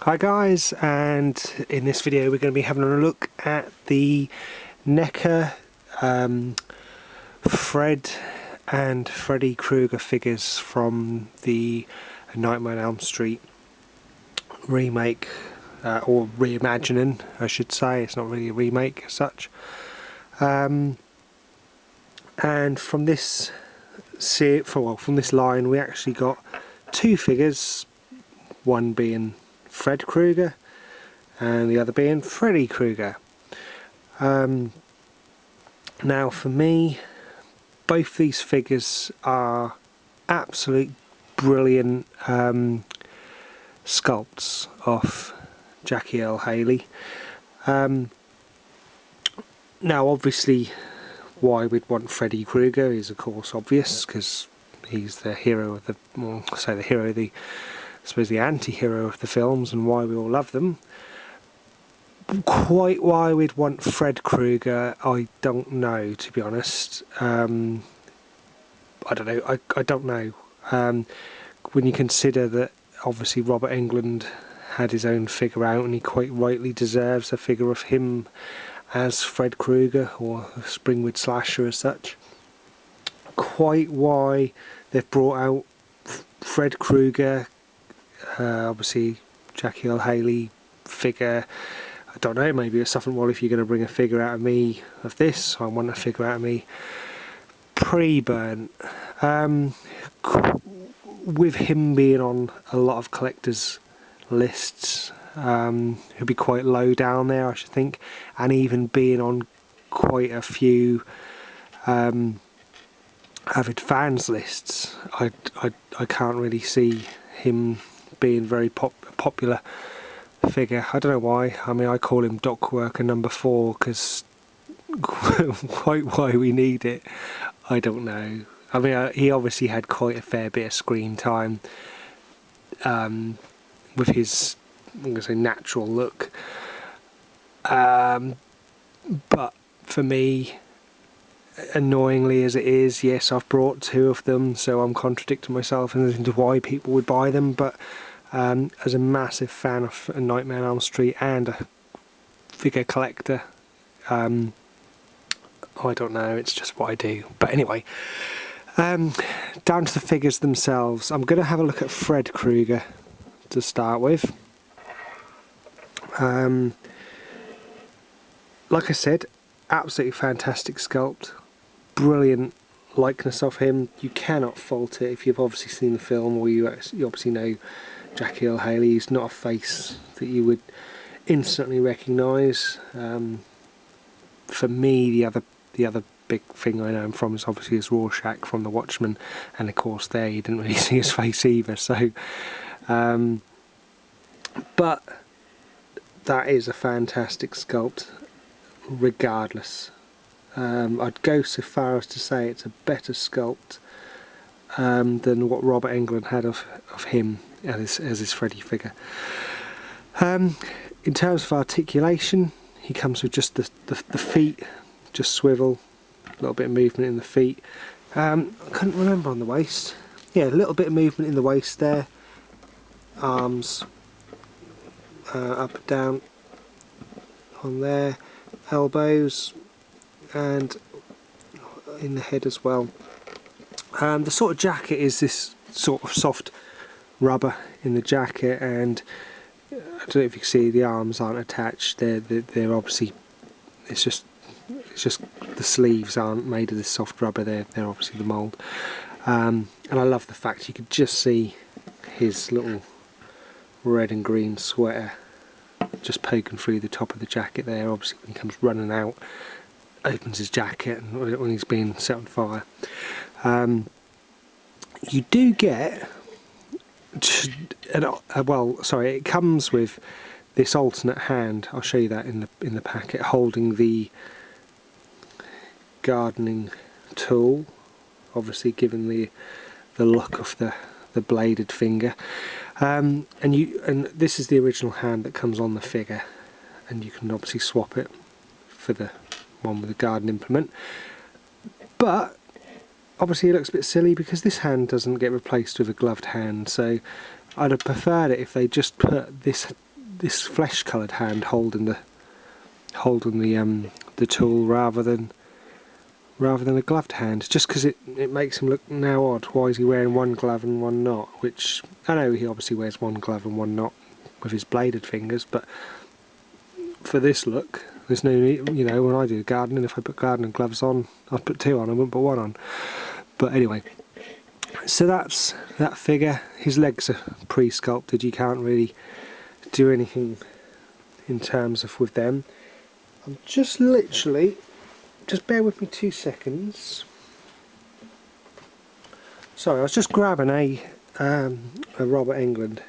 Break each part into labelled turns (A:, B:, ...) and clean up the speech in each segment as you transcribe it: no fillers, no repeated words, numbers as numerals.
A: Hi guys, and in this video we're going to be having a look at the Neca Fred and Freddy Krueger figures from the Nightmare on Elm Street remake, or reimagining I should say. It's not really a remake as such. And from this from this line we actually got two figures, one being Fred Krueger and the other being Freddy Krueger. Now for me, both these figures are absolute brilliant sculpts of Jackie Earle Haley. Now obviously why we'd want Freddy Krueger is of course obvious, because he's the hero of the, well, I say the hero, I suppose the anti-hero of the films, and why we all love them. Quite why we'd want Fred Krueger, I don't know, to be honest. I don't know. I don't know. When you consider that obviously Robert Englund had his own figure out, and he quite rightly deserves a figure of him as Fred Krueger, or a Springwood slasher as such. Quite why they've brought out Fred Krueger, obviously Jackie Earle Haley figure. I don't know, maybe it's something, well, if you're going to bring a figure out of me of this, I want a figure out of me pre-burnt. With him being on a lot of collectors' lists, he'll be quite low down there, I should think, and even being on quite a few avid fans lists, I can't really see him being very popular figure. I don't know why. I mean, I call him Dock Worker number 4 because quite why we need it, I don't know. I mean, he obviously had quite a fair bit of screen time with his, I'm going to say, natural look. But for me, annoyingly as it is, yes, I've brought two of them, so I'm contradicting myself into why people would buy them, but as a massive fan of Nightmare on Elm Street and a figure collector, I don't know, it's just what I do. But anyway, down to the figures themselves. I'm going to have a look at Fred Krueger to start with. Like I said, absolutely fantastic sculpt, brilliant likeness of him. You cannot fault it if you've obviously seen the film, or you obviously know Jackie Earle Haley. He's not a face that you would instantly recognise. For me, the other big thing I know him from is obviously his Rorschach from The Watchmen, and of course there you didn't really see his face either. So, but that is a fantastic sculpt, regardless. I'd go so far as to say it's a better sculpt than what Robert Englund had of him as his Freddy figure. In terms of articulation, he comes with just the feet, just swivel, a little bit of movement in the feet. I couldn't remember on the waist. Yeah, a little bit of movement in the waist there. Arms up and down on there, elbows, and in the head as well. The sort of jacket is this sort of soft rubber in the jacket, and I don't know if you can see the arms aren't attached. They're obviously, it's just the sleeves aren't made of this soft rubber. They're obviously the mould. And I love the fact you could just see his little red and green sweater just poking through the top of the jacket there. Obviously when he comes running out, opens his jacket, and when he's being set on fire. You do get, well, sorry, it comes with this alternate hand. I'll show you that in the packet, holding the gardening tool, obviously given the look of the bladed finger. And this is the original hand that comes on the figure, and you can obviously swap it for the one with the garden implement. But obviously it looks a bit silly because this hand doesn't get replaced with a gloved hand, so I'd have preferred it if they just put this this flesh coloured hand holding the tool rather than a gloved hand, just because it makes him look now odd. Why is he wearing one glove and one not? Which I know he obviously wears one glove and one not with his bladed fingers, but for this look there's no need, you know, when I do gardening, if I put gardening gloves on I'd put two on, I wouldn't put one on. But anyway, so that's that figure. His legs are pre-sculpted, you can't really do anything in terms of with them. I'm just literally, just bear with me 2 seconds. Sorry, I was just grabbing a Robert Englund.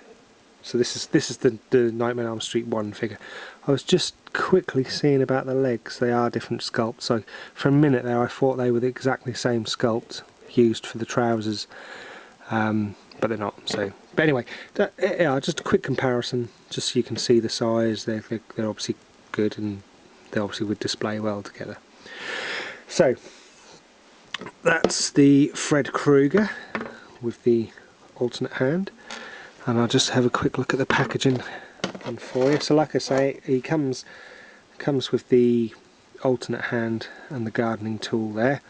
A: So this is the Nightmare on Elm Street 1 figure. I was just quickly seeing about the legs. They are different sculpts. So for a minute there I thought they were the exactly same sculpt used for the trousers, but they're not. So, but anyway, yeah, just a quick comparison, just so you can see the size. They're obviously good, and they obviously would display well together. So that's the Fred Krueger with the alternate hand, and I'll just have a quick look at the packaging for you. So like I say, he comes with the alternate hand and the gardening tool there.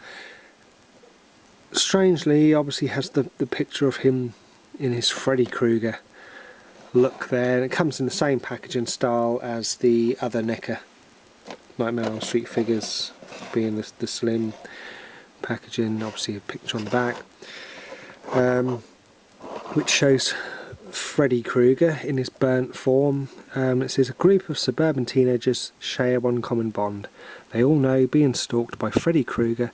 A: Strangely, he obviously has the picture of him in his Freddy Krueger look there, and it comes in the same packaging style as the other Neca Nightmare on Elm Street figures, being the slim packaging, obviously a picture on the back, which shows Freddy Krueger in his burnt form. It says, a group of suburban teenagers share one common bond. They all know being stalked by Freddy Krueger.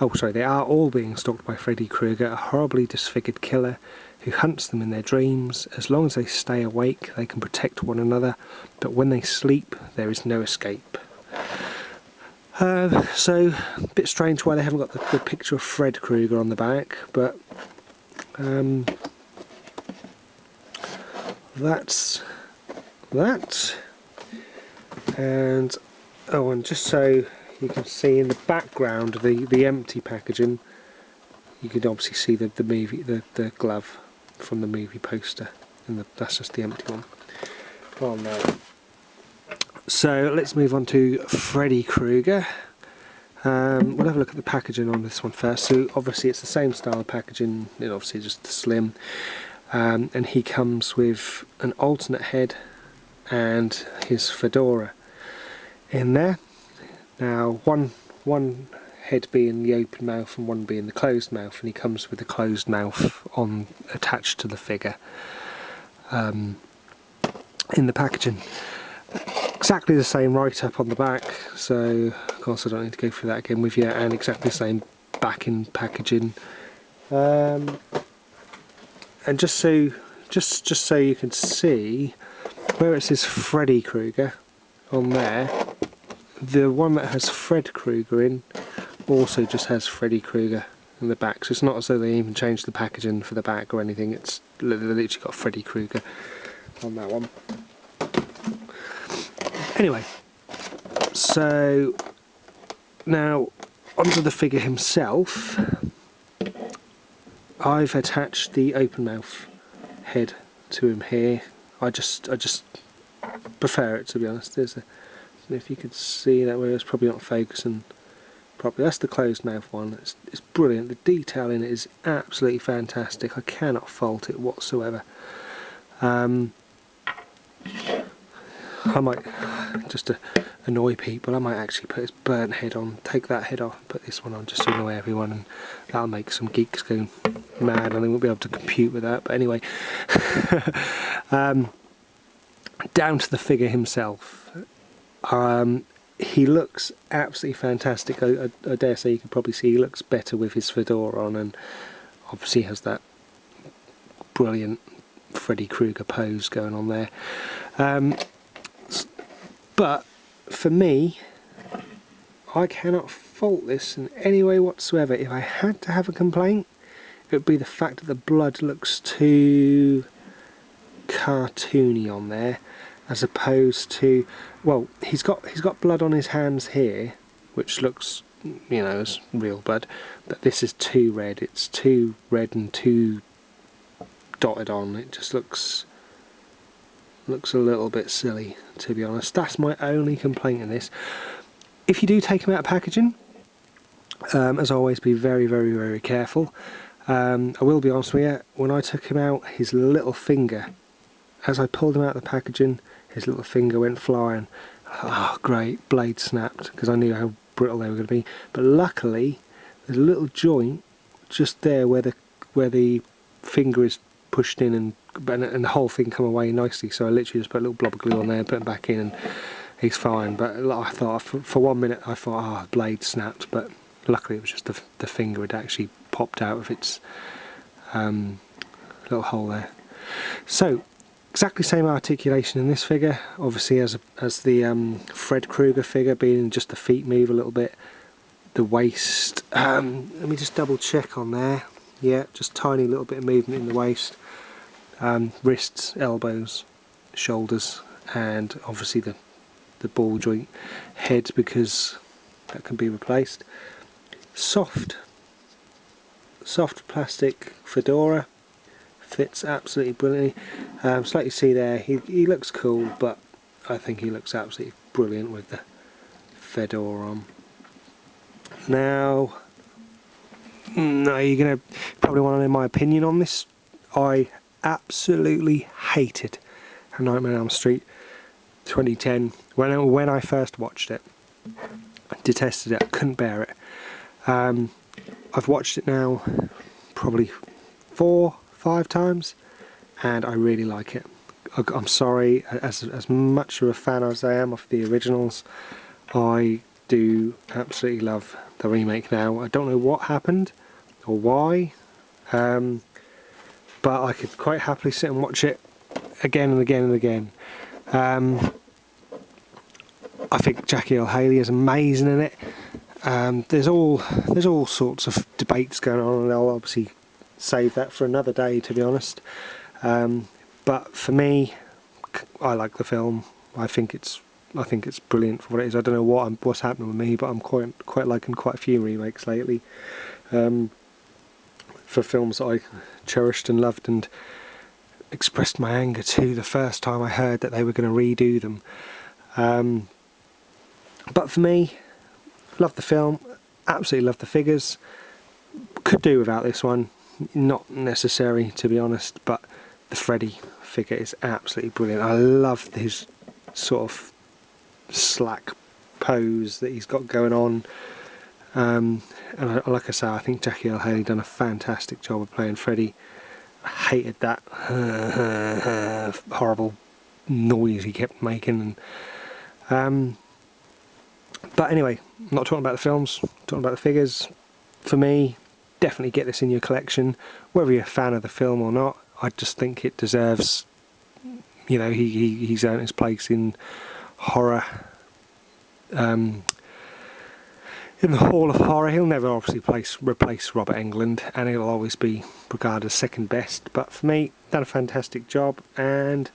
A: Oh, sorry, they are all being stalked by Freddy Krueger, a horribly disfigured killer who hunts them in their dreams. As long as they stay awake, they can protect one another, but when they sleep, there is no escape. So, a bit strange why they haven't got the picture of Fred Krueger on the back, but that's that. And oh, and just so you can see in the background the empty packaging, you can obviously see the movie, the glove from the movie poster, and that's just the empty one. Oh no. So let's move on to Freddy Krueger. We'll have a look at the packaging on this one first. So obviously it's the same style of packaging, it obviously just slim, and he comes with an alternate head and his fedora in there. Now one head being the open mouth and one being the closed mouth, and he comes with the closed mouth on attached to the figure in the packaging. Exactly the same write-up on the back, so of course I don't need to go through that again with you, and exactly the same backing packaging. And just so you can see where it says Freddy Krueger on there, the one that has Fred Krueger in also just has Freddy Krueger in the back, so it's not as though they even changed the packaging for the back or anything. It's literally got Freddy Krueger on that one. Anyway, so now onto the figure himself. I've attached the open mouth head to him here. I just prefer it, to be honest. There's a, if you could see that, where it's probably not focusing properly. That's the closed mouth one. It's brilliant. The detail in it is absolutely fantastic. I cannot fault it whatsoever. I might, just to annoy people, I might actually put his burnt head on, take that head off and put this one on, just to annoy everyone, and that'll make some geeks go mad and they won't be able to compute with that. But anyway, down to the figure himself. He looks absolutely fantastic. I dare say you can probably see he looks better with his fedora on, and obviously has that brilliant Freddy Krueger pose going on there. But for me, I cannot fault this in any way whatsoever. If I had to have a complaint, it would be the fact that the blood looks too cartoony on there, as opposed to, well, he's got blood on his hands here, which looks, you know, as real blood, but this is too red. It's too red and too dotted on. It just looks looks a little bit silly, to be honest. That's my only complaint in this. If you do take them out of packaging, as always, be very, very, very careful. I will be honest with you, when I took him out, his little finger, as I pulled him out of the packaging, his little finger went flying. Oh great, blade snapped, because I knew how brittle they were going to be. But luckily, there's a little joint just there where the finger is pushed in, and the whole thing come away nicely. So I literally just put a little blob of glue on there, put him back in, and he's fine. But I thought, for 1 minute, I thought, oh, the blade snapped. But luckily, it was just the finger had actually popped out of its little hole there. So exactly same articulation in this figure, obviously as the Fred Krueger figure, being just the feet move a little bit. The waist, let me just double check on there. Yeah, just tiny little bit of movement in the waist. Wrists, elbows, shoulders, and obviously the ball joint head, because that can be replaced. Soft plastic fedora, fits absolutely brilliantly. So like you see there, he looks cool, but I think he looks absolutely brilliant with the fedora on. Now, you're going to probably want to know my opinion on this. I absolutely hated A Nightmare on Elm Street 2010 when I first watched it. I detested it. I couldn't bear it. I've watched it now probably 4-5 times, and I really like it. I'm sorry, as much of a fan as I am of the originals, I do absolutely love the remake now. I don't know what happened or why, but I could quite happily sit and watch it again and again and again. I think Jackie Earle Haley is amazing in it. There's all sorts of debates going on, and I'll obviously save that for another day, to be honest. But for me, I like the film. I think it's brilliant for what it is. I don't know what's happening with me, but I'm quite liking quite a few remakes lately, for films that I cherished and loved and expressed my anger to the first time I heard that they were going to redo them. But for me, love the film, absolutely love the figures. Could do without this one, not necessary, to be honest, but the Freddy figure is absolutely brilliant. I love his sort of slack pose that he's got going on, and like I say, I think Jackie Earle Haley done a fantastic job of playing Freddy. I hated that horrible noise he kept making, and but anyway, I'm not talking about the films, I'm talking about the figures. For me, definitely get this in your collection, whether you're a fan of the film or not. I just think it deserves, you know, he's earned his place in horror, in the Hall of Horror. He'll never obviously replace Robert Englund, and he'll always be regarded as second best, but for me, done a fantastic job, and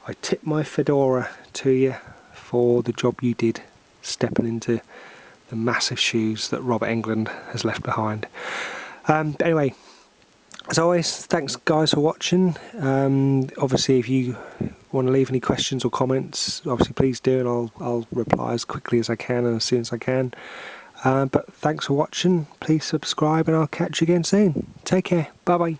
A: I tip my fedora to you for the job you did stepping into the massive shoes that Robert Englund has left behind. But anyway, as always, thanks guys for watching. Obviously, if you want to leave any questions or comments, obviously please do, and I'll reply as quickly as I can and as soon as I can. But thanks for watching, please subscribe, and I'll catch you again soon. Take care, bye bye.